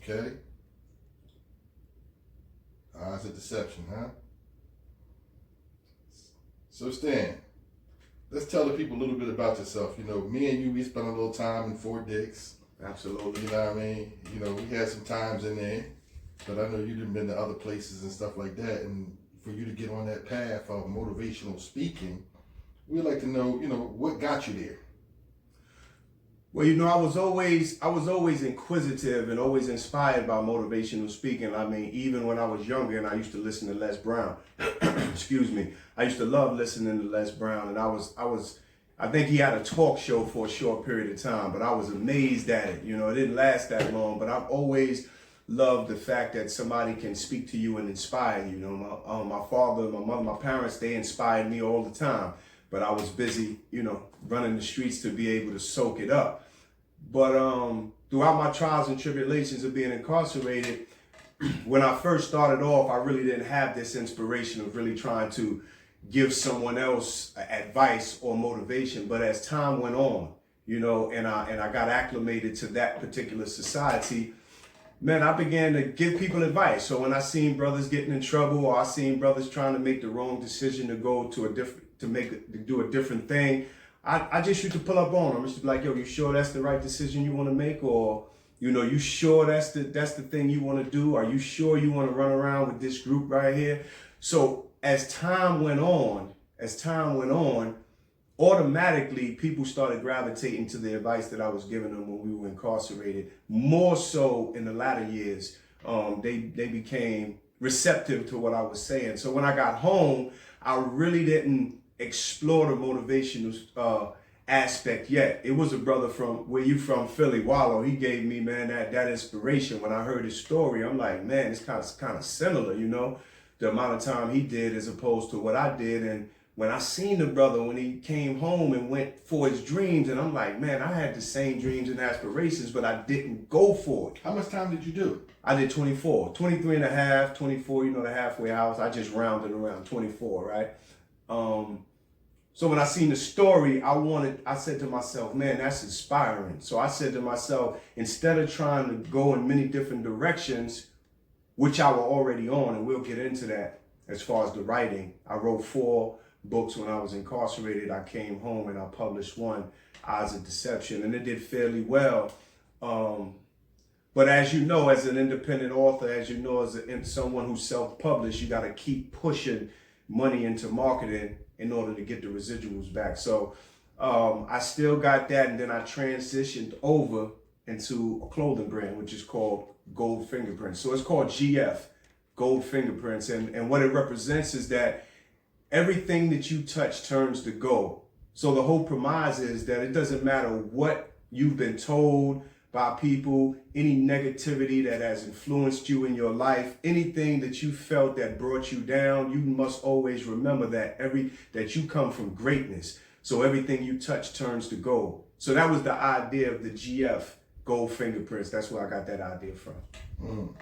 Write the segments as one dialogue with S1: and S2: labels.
S1: Okay. Odds of deception, huh? So Stan, let's tell the people a little bit about yourself. You know, me and you, we spent a little time in Fort Dix.
S2: Absolutely.
S1: You know what I mean? You know, we had some times in there, but I know you done been to other places and stuff like that. And for you to get on that path of motivational speaking, we'd like to know, what got you there?
S2: Well, I was always inquisitive and always inspired by motivational speaking. I mean, even when I was younger and I used to listen to Les Brown, excuse me, I used to love listening to Les Brown, and I think he had a talk show for a short period of time, but I was amazed at it. It didn't last that long, but I've always loved the fact that somebody can speak to you and inspire you. My father, my mother, my parents, they inspired me all the time. But I was busy, running the streets to be able to soak it up. But throughout my trials and tribulations of being incarcerated, when I first started off, I really didn't have this inspiration of really trying to give someone else advice or motivation. But as time went on, and I got acclimated to that particular society, man, I began to give people advice. So when I seen brothers getting in trouble, or I seen brothers trying to make the wrong decision to go to do a different thing, I just used to pull up on them. I used to be like, yo, you sure that's the right decision you want to make? Or, you sure that's the thing you want to do? Are you sure you want to run around with this group right here? So as time went on, automatically people started gravitating to the advice that I was giving them when we were incarcerated. More so in the latter years, they became receptive to what I was saying. So when I got home, I really didn't explore the motivational aspect yet. It was a brother from where you from, Philly, Wallow. He gave me, man, that inspiration. When I heard his story, I'm like, man, it's kind of similar, the amount of time he did as opposed to what I did. And when I seen the brother, when he came home and went for his dreams, and I'm like, man, I had the same dreams and aspirations, but I didn't go for it.
S1: How much time did you do?
S2: I did 24, 23 and a half, 24, the halfway house. I just rounded around 24, right? So when I seen the story, I said to myself, man, that's inspiring. So I said to myself, instead of trying to go in many different directions, which I were already on, and we'll get into that as far as the writing. I wrote 4 books when I was incarcerated. I came home and I published one, Odds of Deception, and it did fairly well. But as you know, as an independent author, as someone who's self-published, you got to keep pushing money into marketing in order to get the residuals back. So I still got that, and then I transitioned over into a clothing brand, which is called Gold Fingerprints. So it's called GF, Gold Fingerprints, and what it represents is that everything that you touch turns to gold. So the whole premise is that it doesn't matter what you've been told by people, any negativity that has influenced you in your life, anything that you felt that brought you down, you must always remember that you come from greatness. So everything you touch turns to gold. So that was the idea of the GF, Gold Fingerprints. That's where I got that idea from.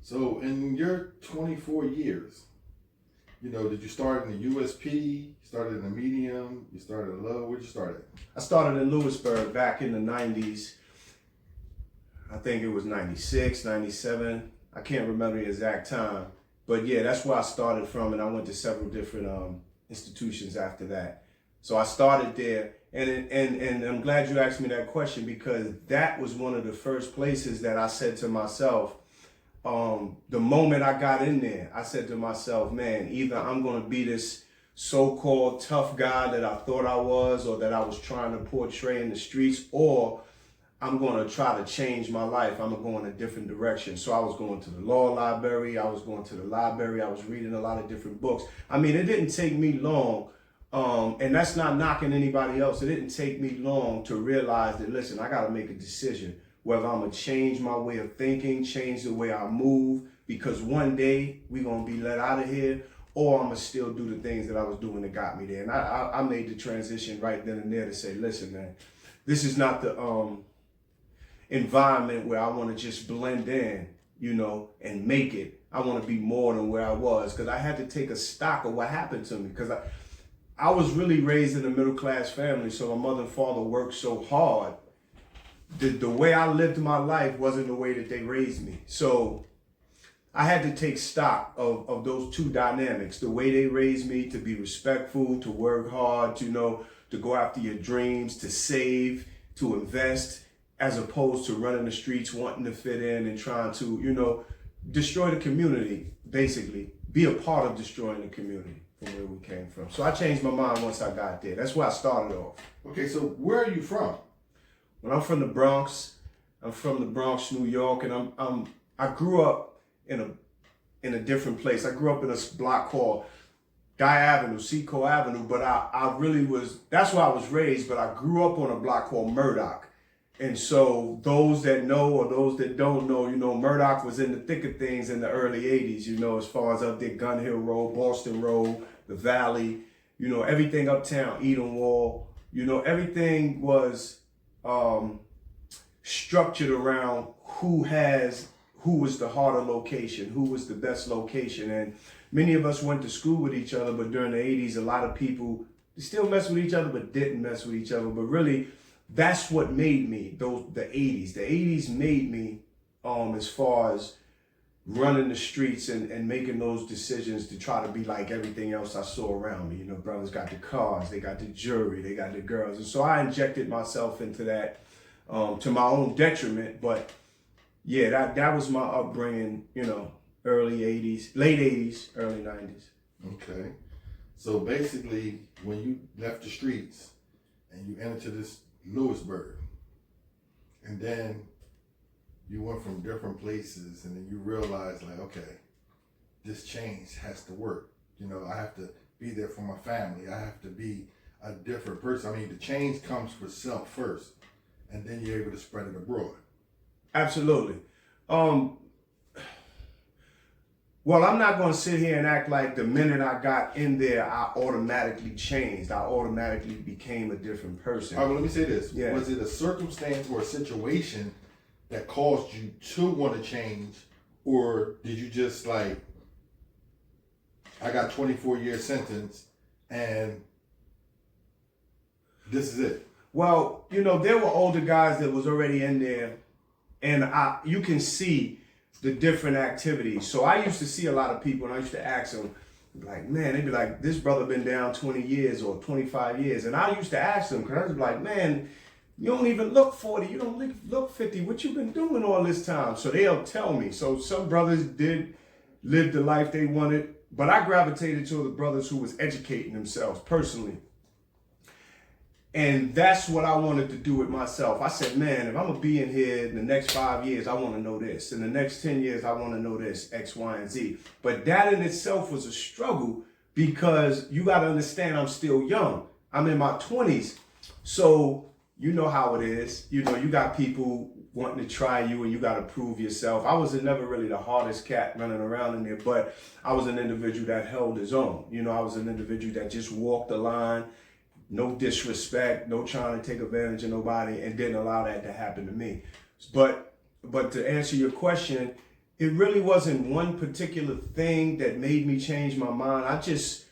S1: So in your 24 years, did you start in the USP, started in the medium, you started in low? Where'd you start at?
S2: I started in Lewisburg back in the 90s. I think it was 96, 97. I can't remember the exact time. But yeah, that's where I started from, and I went to several different institutions after that. So I started there, and I'm glad you asked me that question, because that was one of the first places that I said to myself, the moment I got in there, I said to myself, man, either I'm going to be this so-called tough guy that I thought I was, or that I was trying to portray in the streets, or I'm going to try to change my life. I'm going to go in a different direction. So I was going to the law library. I was going to the library. I was reading a lot of different books. I mean, it didn't take me long. And that's not knocking anybody else. It didn't take me long to realize that, listen, I got to make a decision whether I'm going to change my way of thinking, change the way I move, because one day we're going to be let out of here, or I'm going to still do the things that I was doing that got me there. And I made the transition right then and there to say, listen, man, this is not the environment where I want to just blend in, and make it. I want to be more than where I was, because I had to take a stock of what happened to me, because I was really raised in a middle-class family, so my mother and father worked so hard the way I lived my life wasn't the way that they raised me. So I had to take stock of those two dynamics, the way they raised me to be respectful, to work hard, to go after your dreams, to save, to invest, as opposed to running the streets, wanting to fit in and trying to, destroy the community, basically. Be a part of destroying the community from where we came from. So I changed my mind once I got there. That's where I started off.
S1: Okay, so where are you from?
S2: When I'm from the Bronx, New York, and I grew up in a different place. I grew up in a block called Guy Avenue, Seco Avenue, but I really was, that's where I was raised, but I grew up on a block called Murdoch. And so those that know or those that don't know, Murdoch was in the thick of things in the early 80s, as far as up there, Gun Hill Road, Boston Road, the Valley, everything uptown, Eden Wall, everything was structured around who was the harder location, who was the best location. And many of us went to school with each other, but during the 80s, a lot of people still mess with each other, but didn't mess with each other. But really, that's what made me, the 80s. The 80s made me, as far as running the streets and making those decisions to try to be like everything else I saw around me. Brothers got the cars, they got the jewelry, they got the girls. And so I injected myself into that to my own detriment. But yeah, that was my upbringing, early 80s, late 80s, early 90s.
S1: Okay. So basically, when you left the streets and you entered this Lewisburg, and then you went from different places, and then you realized, like, okay, this change has to work. I have to be there for my family. I have to be a different person. I mean, the change comes for self first, and then you're able to spread it abroad.
S2: Absolutely. Well, I'm not going to sit here and act like the minute I got in there, I automatically changed. I automatically became a different person.
S1: All right, well, let me say this.
S2: Yeah.
S1: Was it a circumstance or a situation that caused you to want to change, or did you just like, I got 24-year sentence and this is it?
S2: Well, there were older guys that was already in there, and you can see the different activities. So I used to see a lot of people, and I used to ask them, like, man, they'd be like, this brother been down 20 years or 25 years. And I used to ask them, because I was like, man, you don't even look 40, you don't look 50. What you been doing all this time? So they'll tell me. So some brothers did live the life they wanted, but I gravitated to the brothers who was educating themselves personally. And that's what I wanted to do with myself. I said, man, if I'm going to be in here in the next 5 years, I want to know this. In the next 10 years, I want to know this, X, Y, and Z. But that in itself was a struggle, because you got to understand I'm still young. I'm in my 20s. So you know how it is. You got people wanting to try you, and you got to prove yourself. I was never really the hardest cat running around in there, but I was an individual that held his own. I was an individual that just walked the line. No disrespect, no trying to take advantage of nobody, and didn't allow that to happen to me. But to answer your question, it really wasn't one particular thing that made me change my mind. I just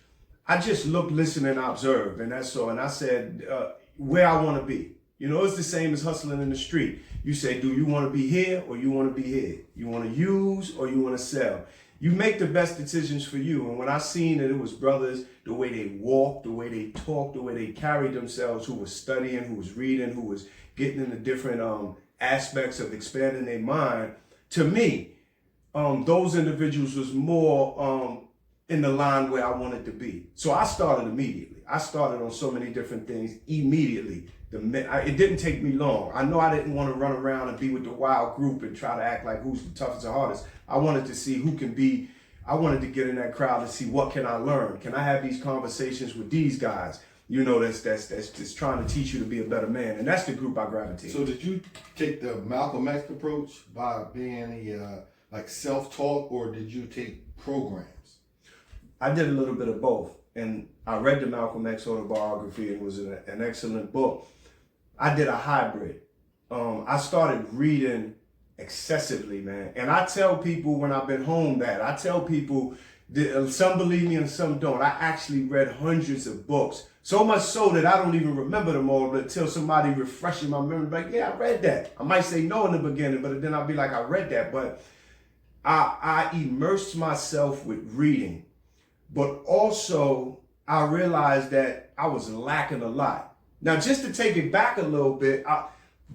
S2: looked, listened, and observed, and that's all. And I said, where I want to be. It's the same as hustling in the street. You say, do you want to be here or you want to be here? You want to use or you want to sell? You make the best decisions for you. And when I seen that it was brothers, the way they walked, the way they talked, the way they carried themselves, who was studying, who was reading, who was getting into different aspects of expanding their mind, to me, those individuals was more in the line where I wanted to be. So I started immediately. I started on so many different things immediately. It didn't take me long. I know I didn't want to run around and be with the wild group and try to act like who's the toughest and hardest. I wanted to see who can be. I wanted to get in that crowd and see what can I learn. Can I have these conversations with these guys? That's just trying to teach you to be a better man, and that's the group I gravitate.
S1: So did you take the Malcolm X approach by being like self-taught, or did you take programs?
S2: I did a little bit of both, and I read the Malcolm X autobiography, and it was an excellent book. I did a hybrid. I started reading excessively, man. And I tell people when I've been home that, I tell people, some believe me and some don't. I actually read hundreds of books So much so that I don't even remember them all until somebody refreshing my memory. Like, yeah, I read that. I might say no in the beginning, but then I'll be like, I read that. But I immersed myself with reading. But also, I realized that I was lacking a lot. Now, just to take it back a little bit,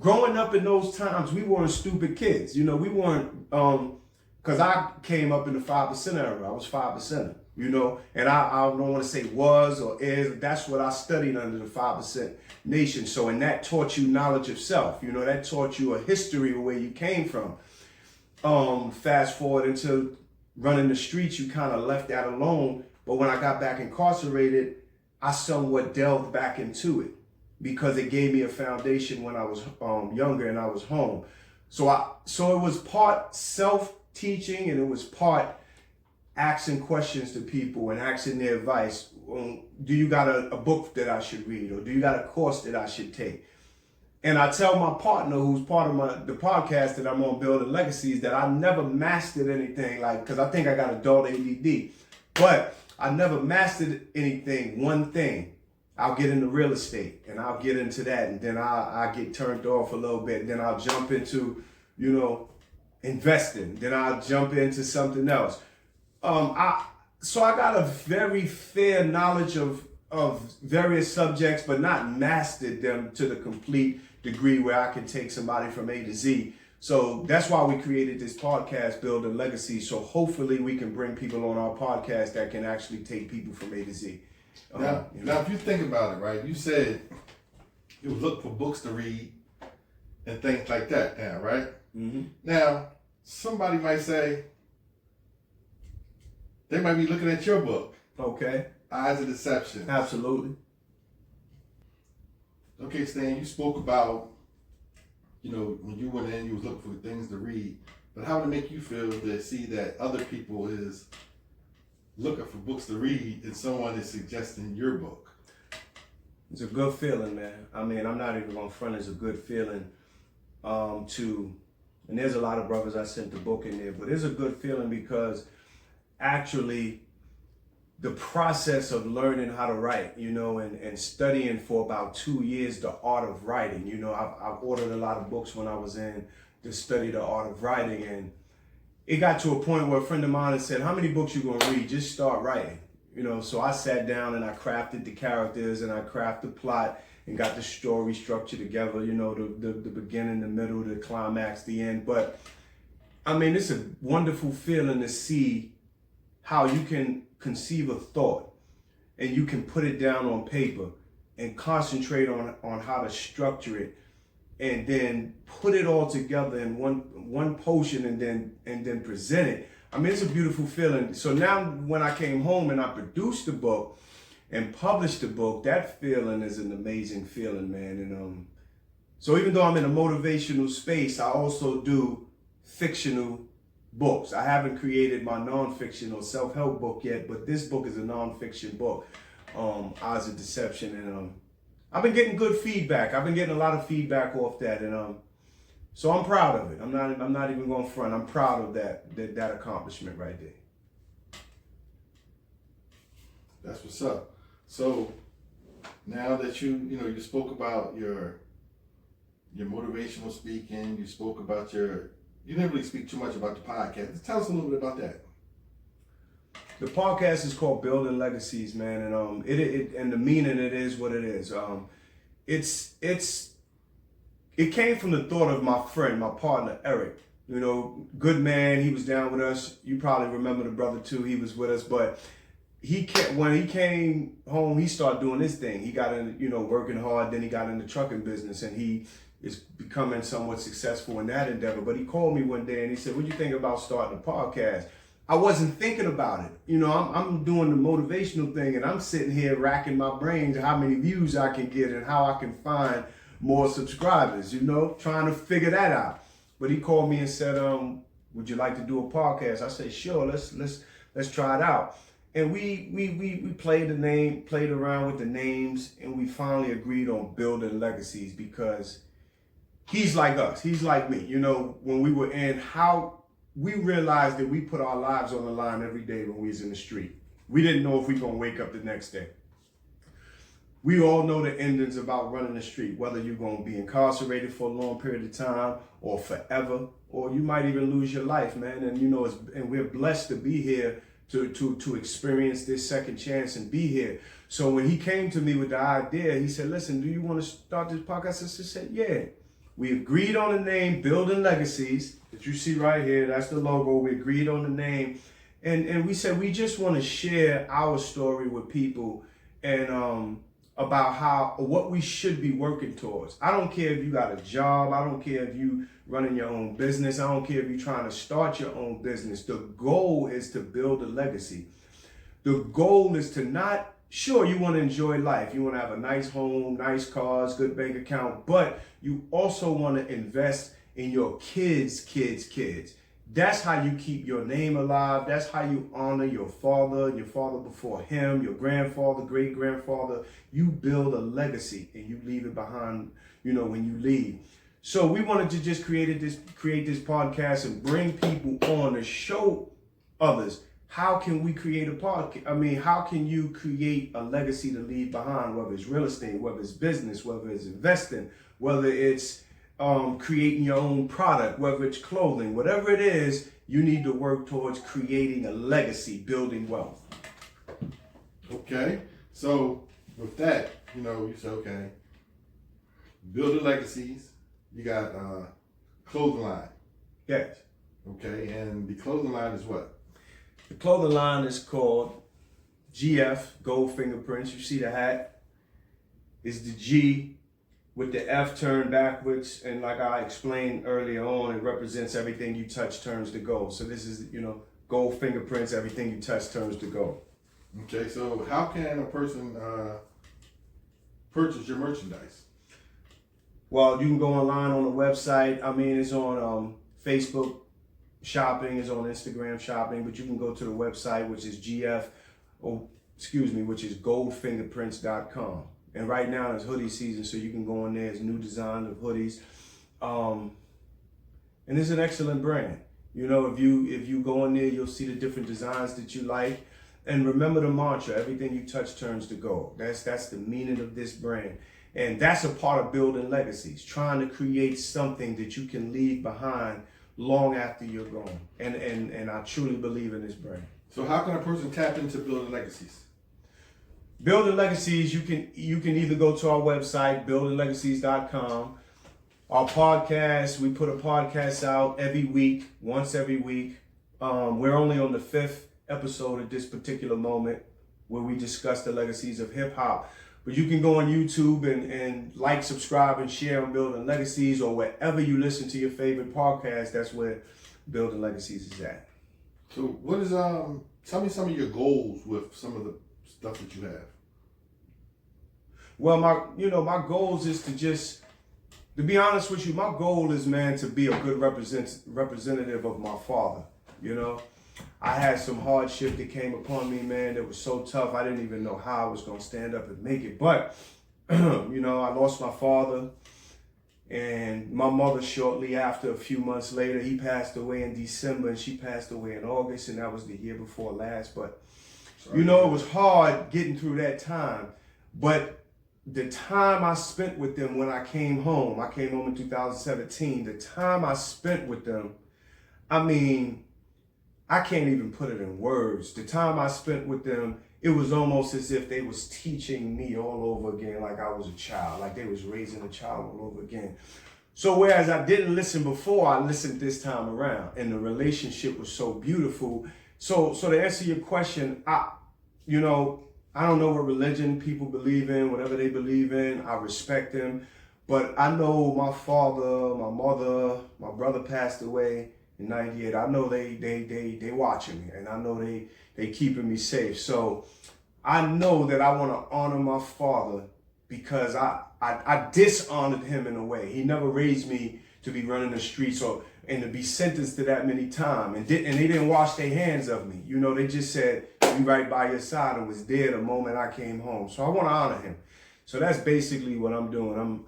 S2: growing up in those times, we weren't stupid kids. You know, we weren't, because I came up in the 5% era. I was 5%, you know, and I don't want to say was or is. That's what I studied under the 5% nation. So, and that taught you knowledge of self. You know, that taught you a history of where you came from. Fast forward into running the streets, you kind of left that alone. But when I got back incarcerated, I somewhat delved back into it because it gave me a foundation when I was younger and I was home. So it was part self-teaching and it was part asking questions to people and asking their advice. Do you got a book that I should read, or do you got a course that I should take? And I tell my partner, who's part of the podcast that I'm on, Building Legacies, that I never mastered anything, like, because I think I got adult ADD, but I never mastered anything, one thing. I'll get into real estate and I'll get into that, and then I get turned off a little bit, and then I'll jump into, you know, investing, then I'll jump into something else. So I got a very fair knowledge of various subjects, but not mastered them to the complete degree where I can take somebody from A to Z. So that's why we created this podcast, Building Legacy. So hopefully we can bring people on our podcast that can actually take people from A to Z.
S1: Now, if you think about it, right, you said you look for books to read and things like that now, right?
S2: Mm-hmm.
S1: Now, somebody might say, they might be looking at your book.
S2: Okay.
S1: Eyes of Deception.
S2: Absolutely.
S1: Okay, Stan, you spoke about, you know, when you went in, you was looking for things to read. But how would it make you feel to see that other people is looking for books to read and someone is suggesting your book?
S2: It's a good feeling, man. I mean, I'm not even going to front. It's a good feeling and there's a lot of brothers I sent the book in there, but it's a good feeling because actually the process of learning how to write, you know, and studying for about 2 years the art of writing. You know, I've ordered a lot of books when I was in to study the art of writing, and it got to a point where a friend of mine had said, how many books you gonna read? Just start writing. You know, so I sat down and I crafted the characters and I crafted the plot and got the story structure together, you know, the beginning, the middle, the climax, the end. But I mean, it's a wonderful feeling to see how you can conceive a thought and you can put it down on paper and concentrate on how to structure it and then put it all together in one potion and then present it. I mean, it's a beautiful feeling. So now when I came home and I produced the book and published the book, that feeling is an amazing feeling, man. And so even though I'm in a motivational space, I also do fictional books. I haven't created my nonfiction or self-help book yet, but this book is a nonfiction book, Eyes of Deception, and I've been getting good feedback. I've been getting a lot of feedback off that, and so I'm proud of it. I'm not even going front. I'm proud of that accomplishment right there.
S1: That's what's up. So now that you spoke about your motivational speaking, you spoke about you didn't really speak too much about the podcast. Tell us a little bit about that.
S2: The podcast is called Building Legacies, man, and it and the meaning it is what it is. It came from the thought of my friend, my partner Eric. You know, good man. He was down with us. You probably remember the brother too. He was with us, but when he came home, he started doing this thing. He got in, working hard. Then he got in the trucking business, and he is becoming somewhat successful in that endeavor. But he called me one day and he said, "What do you think about starting a podcast?" I wasn't thinking about it. You know, I'm doing the motivational thing, and I'm sitting here racking my brains how many views I can get and how I can find more subscribers. You know, trying to figure that out. But he called me and said, "Would you like to do a podcast?" I said, "Sure. Let's try it out." And we played around with the names, and we finally agreed on Building Legacies because he's like us. He's like me. You know, when we were in, how we realized that we put our lives on the line every day when we was in the street. We didn't know if we were going to wake up the next day. we all know the endings about running the street, whether you're going to be incarcerated for a long period of time or forever, or you might even lose your life, man. And and we're blessed to be here to experience this second chance and be here. So when he came to me with the idea, he said, listen, do you want to start this podcast? I said, yeah. We agreed on the name, Building Legacies, that you see right here. That's the logo. We agreed on the name. And we said, we just want to share our story with people and about what we should be working towards. I don't care if you got a job. I don't care if you running your own business. I don't care if you're trying to start your own business. The goal is to build a legacy. The goal is to not, sure, you want to enjoy life. You want to have a nice home, nice cars, good bank account, but you also want to invest in your kids' kids. That's how you keep your name alive. That's how you honor your father before him, your grandfather, great-grandfather. You build a legacy and you leave it behind, when you leave. So we wanted to just create this podcast and bring people on to show others, how can we create a podcast? I mean, how can you create a legacy to leave behind, whether it's real estate, whether it's business, whether it's investing, whether it's creating your own product, whether it's clothing, whatever it is, you need to work towards creating a legacy, building wealth.
S1: Okay. So with that, you say, okay, building legacies, you got clothing line.
S2: Yes.
S1: Okay. And the clothing line is what?
S2: The clothing line is called GF, Gold Fingerprints. You see the hat? It's the G with the F turned backwards. And like I explained earlier on, it represents everything you touch turns to gold. So this is, gold fingerprints, everything you touch turns to gold.
S1: Okay, so how can a person purchase your merchandise?
S2: Well, you can go online on the website. I mean, it's on Facebook shopping, is on Instagram shopping, but you can go to the website, which is which is goldfingerprints.com. And right now it's hoodie season, so you can go in there. It's new design of hoodies. And it's an excellent brand. If you go in there, you'll see the different designs that you like. And remember the mantra, everything you touch turns to gold. That's the meaning of this brand. And that's a part of building legacies, trying to create something that you can leave behind long after you're gone. And I truly believe in this brand.
S1: So how can a person tap into building legacies?
S2: Building Legacies, you can either go to our website, buildinglegacies.com. Our podcast, we put a podcast out once every week. We're only on the 5th episode at this particular moment where we discuss the legacies of hip hop. But you can go on YouTube and like, subscribe, and share on Building Legacies, or wherever you listen to your favorite podcast, that's where Building Legacies is at.
S1: So what is, tell me some of your goals with some of the stuff that you have.
S2: Well, my goals is to be honest with you, my goal is, man, to be a good representative of my father. I had some hardship that came upon me, man, that was so tough. I didn't even know how I was going to stand up and make it. But, I lost my father and my mother shortly after. A few months later, he passed away in December and she passed away in August, and that was the year before last. But, it was hard getting through that time. But the time I spent with them when I came home in 2017, the time I spent with them, I mean, I can't even put it in words. The time I spent with them, it was almost as if they was teaching me all over again, like I was a child, like they was raising a child all over again. So whereas I didn't listen before, I listened this time around, and the relationship was so beautiful. So to answer your question, I don't know what religion people believe in, whatever they believe in, I respect them. But I know my father, my mother, my brother passed away in 98. I know they watching me, and I know they keeping me safe. So I know that I want to honor my father because I dishonored him in a way. He never raised me to be running the streets and to be sentenced to that many times. And they didn't wash their hands of me. They just said, be right by your side, and was there the moment I came home. So I want to honor him. So that's basically what I'm doing.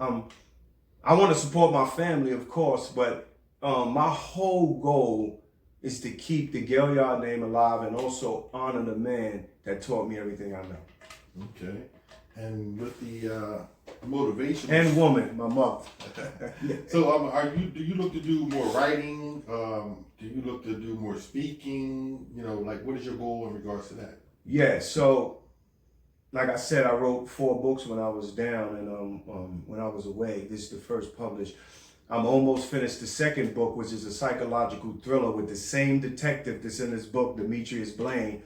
S2: I want to support my family, of course, but my whole goal is to keep the Gaillard name alive and also honor the man that taught me everything I know.
S1: Okay. And with the motivation
S2: And woman, my mother.
S1: So do you look to do more writing? Do you look to do more speaking? You know, like what is your goal in regards to that?
S2: Yeah, so like I said, I wrote 4 books when I was down and when I was away. This is the first published. I'm almost finished the second book, which is a psychological thriller with the same detective that's in this book, Demetrius Blaine.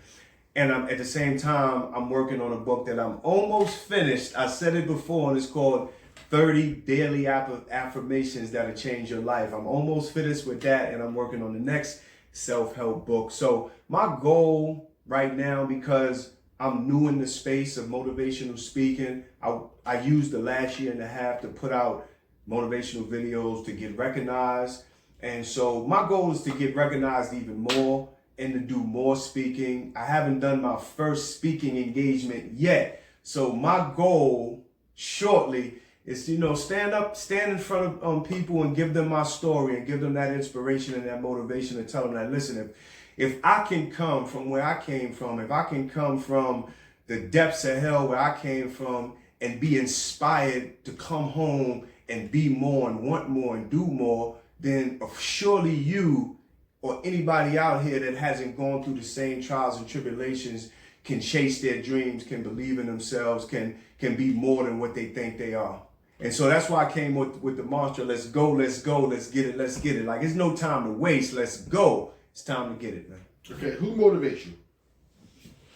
S2: And at the same time, I'm working on a book that I'm almost finished. I said it before, and it's called 30 Daily Affirmations That'll Change Your Life. I'm almost finished with that, and I'm working on the next self-help book. So my goal right now, because I'm new in the space of motivational speaking, I used the last year and a half to put out motivational videos to get recognized. And so my goal is to get recognized even more and to do more speaking. I haven't done my first speaking engagement yet. So my goal shortly is to, stand in front of people and give them my story and give them that inspiration and that motivation and tell them that, listen, if I can come from where I came from, if I can come from the depths of hell where I came from and be inspired to come home and be more and want more and do more, then surely you or anybody out here that hasn't gone through the same trials and tribulations can chase their dreams, can believe in themselves, can be more than what they think they are. And so that's why I came with the mantra, let's go, let's go, let's get it, let's get it. Like, it's no time to waste, let's go. It's time to get it, man.
S1: Okay, who motivates you?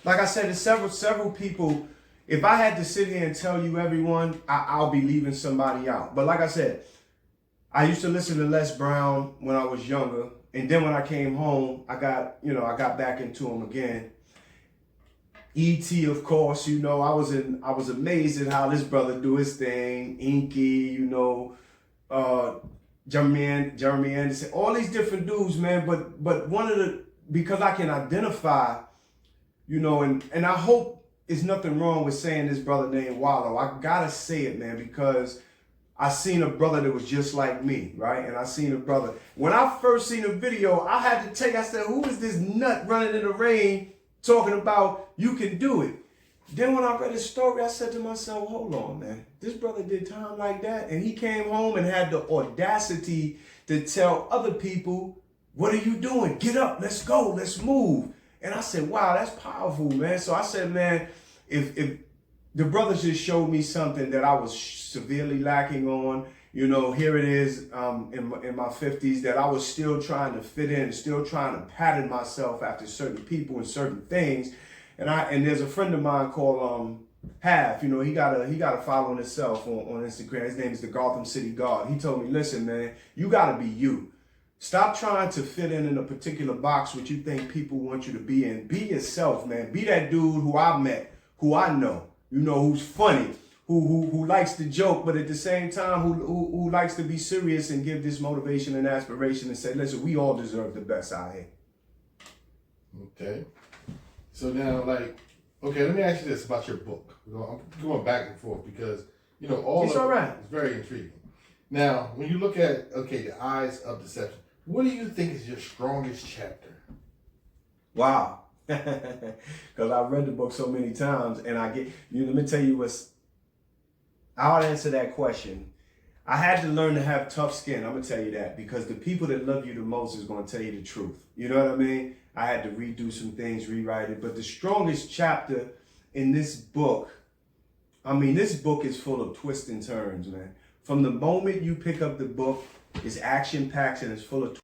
S2: Like I said, there's several people. If I had to sit here and tell you everyone, I'll be leaving somebody out. But like I said, I used to listen to Les Brown when I was younger. And then when I came home, I got back into him again. E.T., of course, I was amazed at how this brother do his thing. Inky, Jeremy Anderson, all these different dudes, man. But because I can identify, and I hope there's nothing wrong with saying this brother named Wallow. I gotta say it, man, because I seen a brother that was just like me, right? And I seen a brother. When I first seen a video, I had to take, I said, who is this nut running in the rain talking about you can do it? Then when I read his story, I said to myself, hold on, man. This brother did time like that. And he came home and had the audacity to tell other people, what are you doing? Get up, let's go, let's move. And I said, wow, that's powerful, man. So I said, man, if the brother just showed me something that I was severely lacking on. Here it is in my 50s that I was still trying to fit in, still trying to pattern myself after certain people and certain things. And there's a friend of mine called Half. He got a following himself on Instagram. His name is the Gotham City God. He told me, listen, man, you got to be you. Stop trying to fit in a particular box which you think people want you to be in. Be yourself, man. Be that dude who I met, who I know. Who's funny, who likes to joke, but at the same time, who likes to be serious and give this motivation and aspiration and say, listen, we all deserve the best out here.
S1: Okay. So now, let me ask you this about your book. I'm going back and forth because,
S2: It's all right.
S1: It's very intriguing. Now, when you look at, the Eyes of Deception, what do you think is your strongest chapter?
S2: Wow. Because I've read the book so many times and let me tell you I'll answer that question. I had to learn to have tough skin. I'm going to tell you that because the people that love you the most is going to tell you the truth. You know what I mean? I had to redo some things, rewrite it. But the strongest chapter in this book, this book is full of twists and turns, man. From the moment you pick up the book, it's action-packed and it's full of